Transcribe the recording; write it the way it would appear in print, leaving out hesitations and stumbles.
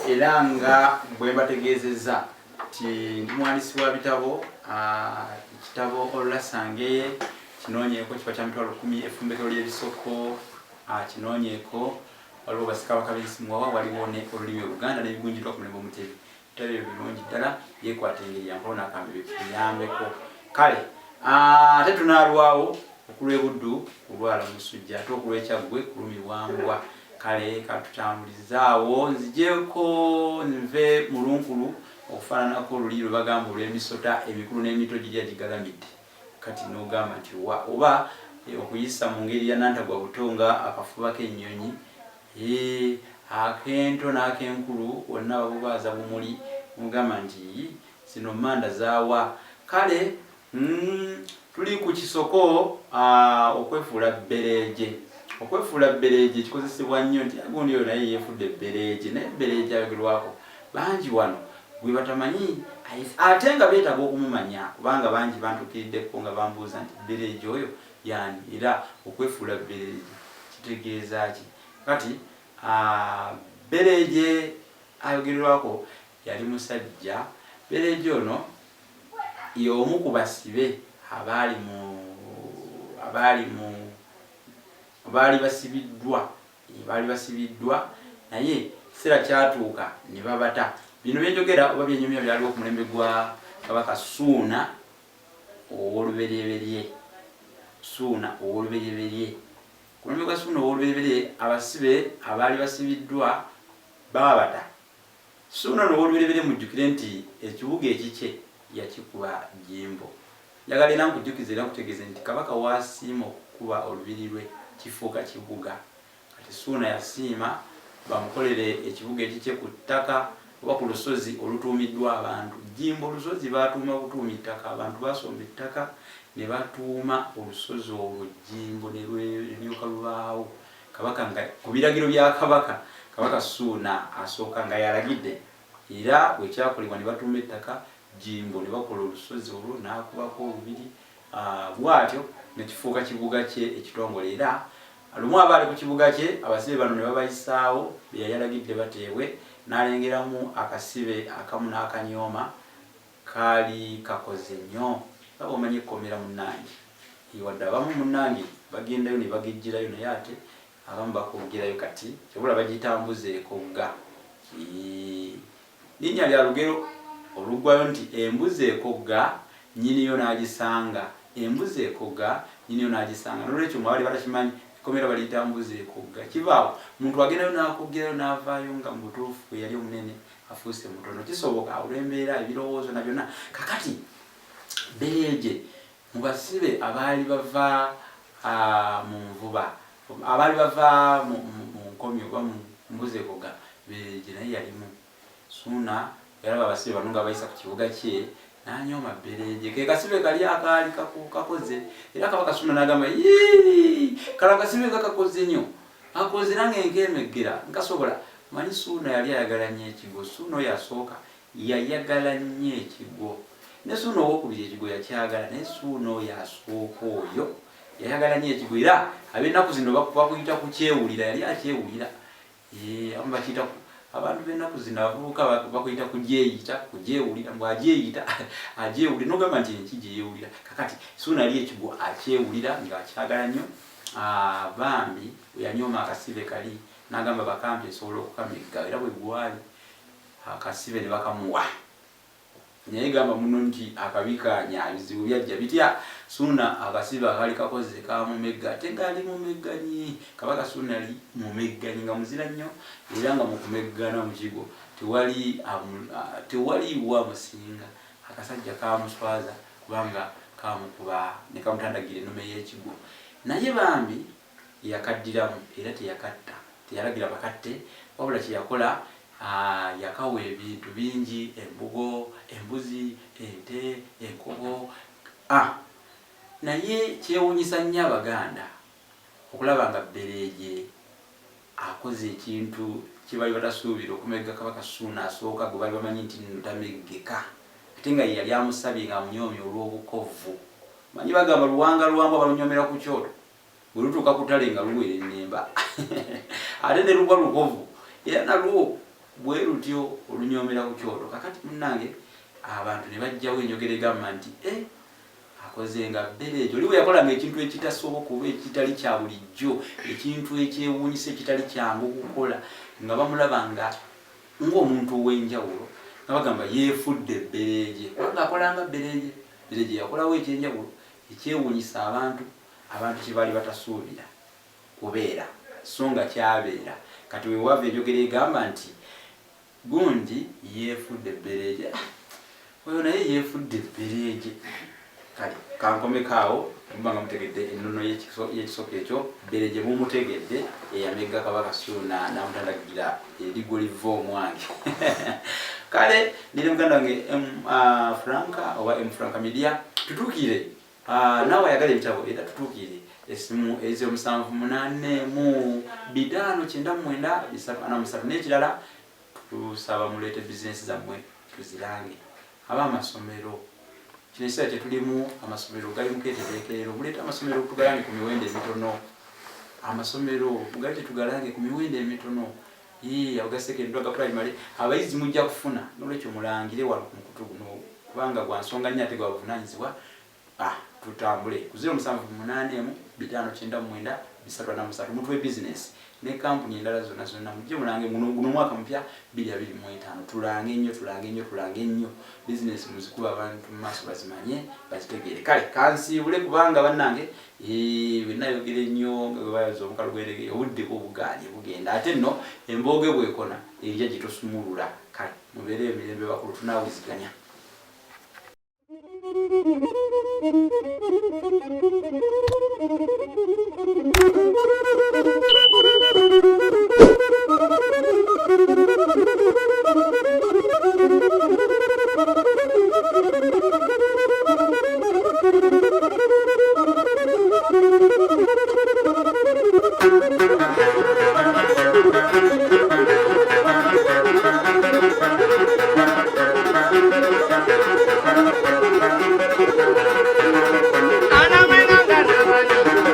Elanga bwemba tegezeza ti mwanisi wa bitabo kitabo Olasange kinonyeko kipa kya mitwalo 10 efumbekero ly'ebisoko kinonyeko waliwo basika bakabisimwawa waliwo ne olulimi Oluganda n'ebigunjirwa ku mulembe Omutebi tabyo birungi ddala yekwata engeri yankolo nakambe biyambeko kale ate tunalwawo okulwebuddu kulwala musujja ate okulwekyagwe kulumiwambwa kale katutambulizaawo nzijeko nve mulunkulu okufaananako oluli lwe bagamba olw'emisota emikulu n'emito girya gigalamidde kati n'ogamba nti oba okuyisa mu ngeri ya nantagwa butonga akafuba k'ennyonyi akento n'akenkulu wonna babubaaza bumuli mugamba nti zino manda zaawa kale tuli ku kisoko okwefuula bbereeje okwefuula bbereeje kikozesebwa nnyo nti agundi yo naye yeefudde bbereeje naye bbereeje ayogerwako bangi wano gwe batamanyi ate nga beetaaga okumumanya kubanga bangi bantuukiriddeko nga bambuuza nti bbereeje oyo yani era okwefuula bbereeje kitegeeza ki kati bbereeje ayogerwako yali musajja bbereeje ono y'omu ku basibe baali basibiddwa naye kiseera kyatuuka ne babata bino byenjogera oba byenyumya byaliwo ku mulembe gwa Kabaka Ssuuna ow'olubereberye ku mulembe gwa Ssuuna ow'olubereberye abasibe abaali basibiddwa babata Ssuuna ow'olubereberye mujjukire nti ekibuga ekikye yakikuba Jjimbo njagala era nkujjukiza era nkutegeeze nti Kabaka wasiima okukuba olubiri lwe kifuuka kibuga kati Ssuuna yasiima bamukolere ekibuga ekikye ku ttaka oba ku lusozi olutuumiddwa abantu Jjimbo olusozi baatuuma butuumi ttaka abantu basomba ettaka ne batuuma olusozi olwo Jjimbo ne lulyoka lubaawo Kabaka nga ku biragiro bya Kabaka Ssuuna asooka nga yalagidde era bwe kyakolebwa ne batuuma ettaka Jjimbo ne bakola olusozi olwo n'akubako olubiri bw'atyo ne kifuuka kibuga kye ekitongole era lumu abaali ku kibuga kye abasibe bano ne babayisaawo be yali alagidde bateebwe n'alengeramu akasibe akamu n'akanyooma kaali kakoze nnyo aba omanyi ekkomera munnange wadde abamu munnange bagendayo ne bagijjirayo naye ate abamu bakogerayo kati kyobula bagitambuza ekogga linnya lya lugero oluggwayo nti embuzi ekogga nnyiniyo n'agisanga n'olwekyo mwabali batakimanyi ekkomera baliyita mbuzi ekogga kivaawo muntu agendayo n'akogerayo n'avaayo nga mu butuufu yali omunene afuuse mutono kisoboka olw'embeera ebirowoozo na byonna kakati bbereeje mu basibe abaali bava mu nvuba abaali bava mu nkomyo oba mu mbuzi ekogga bbereeje naye yalimu Ssuuna yaraba abasibe bano nga bayisa ku kibuga kye n'anyooma bbereeje ke kasibe kali akaali kakoze era Kabaka Ssuuna n'agamba kala akasibe kakakoze nnyo akoze nange nkeemeggera nkasobola manyi Ssuuna yali ayagala nnyo ekigo Ssuuna oyo asooka yayagala nnyo ekigo ne Ssuuna owokubiri ekigo yakyagala naye Ssuuna oyo asooka oyo yayagala nnyo ekigo era ab'ennaku zino bakuyita ku kyewulira yali akyewulira abamu bakiyita abantu b'ennaku zino abavubuka bakuyita kugyewulira mbw agyeyita agyewulira nogamba nti enki gyeyewulira kakati Ssuuna ali ekigo akyewulira ng'akyagala nnyo bambi yanyooma akasibe kali n'agamba bakampi esobola okukamegga era bwe gwali akasibe ne bakamuwa naye gamba muno nti akabi kanya ebizibu byajja bitya Ssuuna akasibe akaali kakoze kamumegga ate ng'ali mumegganyi Kabaka Ssuuna ali mumegganyi nga muzira nnyo era nga mu kumeggana mu kigo tewaliiwo amusinga akasajja kamuswaza kubanga kamukuba ne kamutandagira ennume y'ekigo naye bambi yakaddiramu era teyakatta teyalagira bakatte wabula kyeyakola yakawa ebintu bingi embugo embuzi ente enkobo naye kyewuunyisa nnyo Abaganda okulaba nga Bbereege akoze ekintu kye bali batasuubira okumegga Kabaka Ssuuna asooka gwe bali bamanyi nti nno tameggeka ate nga ye yali amusabye nga amunyoomya olw'obukovvu manyi bagamba luwanga lwambwa balunyomera ku kyoto bwe lutuuka ku ttale nga luwera ennemba ate ne luba lukovu era nalwo bwe lutyo olunyomera ku kyoto. Kakati munnange abantu ne bajjawo enjogera egamba nti akoze nga Bbereege oli bwe yakolanga ekintu ekitasoboka oba ekitali kya bulijjo ekintu ekyewuunyisa ekitali kyangu okukola nga bamulaba ng'omuntu ow'enjawulo nga bagamba yeefudde Bbereege kubanga akolanga Bbereege yakolawo ekyenjawulo ekyewuunyisa abantu kye baali batasuubira kubeera so nga kyabeera. Kati weewava enjogera egamba nti gundi yeefudde Bbereege oyo naye yeefudde Bbereege. Kale kankomekaawo mba nga mutegedde ennono y'ekisoko ekyo Bbereege mumutegedde eyamegga Kabaka Ssuuna n'amutandagira erigo liva omwange. Kale nire muganda wange Franka oba Franka Media tutuukire naawe ayagala ebitabo era tutuukire esimu ezo 78599 n'ekirala tusaba muleete bizinesi zammwe tuzirange amasomero kino ekiseera kyetulimu amasomero gali mu keetereekerero muleete amasomero tugalange ku miwendo emitono amasomero mugali tetugalange ku miwendo emitono aga secondary aga primary abayizi mujja kufuna n'olwekyo mulangire wano ku mukutu guno kubanga gwa nsonga nnyo ate gwa buvunaanyizibwa tutambule ku 078599 mutuwe business ne kampuni endala zonna mujje mulange guno mwaka mupya 2025 tulange nnyo business muzikuba abantu mu maaso bazimanye bazitegeere. Kale kansiibule kubanga bannange benayogera ennyo nga bayoza omukalu gwerege obudde bw'obugaanye bugenda ate nno embooge bwekona erija gye tosumulula. Kale mubeere emirembe bakulu tunaawuziganya. Thank you.